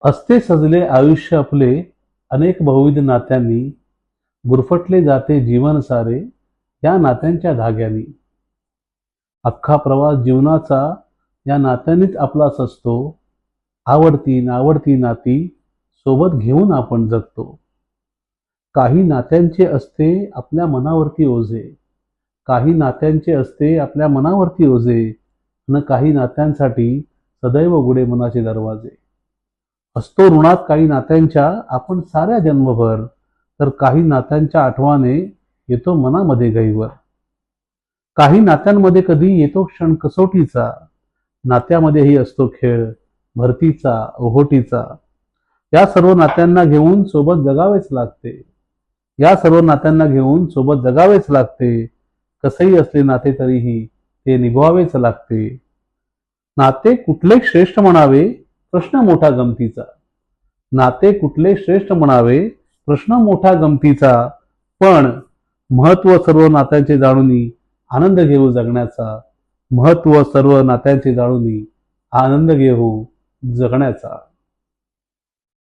असते सजले आयुष्य आपले अनेक बहुविध नात्यांनी, गुरफटले जाते जीवन सारे या नात्यांच्या धाग्यांनी. अख्खा प्रवास जीवनाचा या नात्यांनीच आपलाच असतो. आवडती नावडती नाती सोबत घेऊन आपण जगतो. काही नात्यांचे असते आपल्या मनावरती ओझे, काही नात्यांचे असते आपल्या मनावरती ओझे, आणि काही नात्यांसाठी सदैव उघडे मनाचे दरवाजे. असतो ऋणात काही नात्यांच्या आपण साऱ्या जन्मभर, तर काही नात्यांच्या आठवणे येतो मनामध्ये गैवर. काही नात्यांमध्ये कधी येतो क्षण कसोटीचा, नात्यामध्येही असतो खेळ भरतीचा ओहोटीचा. या सर्व नात्यांना घेऊन सोबत जगावेच लागते, या सर्व नात्यांना घेऊन सोबत जगावेच लागते. कसंही असले नाते तरीही ते निभवावेच लागते. नाते कुठले श्रेष्ठ म्हणावे प्रश्न मोठा गमतीचा, नाते कुठले श्रेष्ठ म्हणावे प्रश्न मोठा गमतीचा. पण महत्व सर्व नात्यांचे जाणूनी आनंद घेऊ जगण्याचा, महत्व सर्व नात्यांचे जाणूनी आनंद घेऊ जगण्याचा.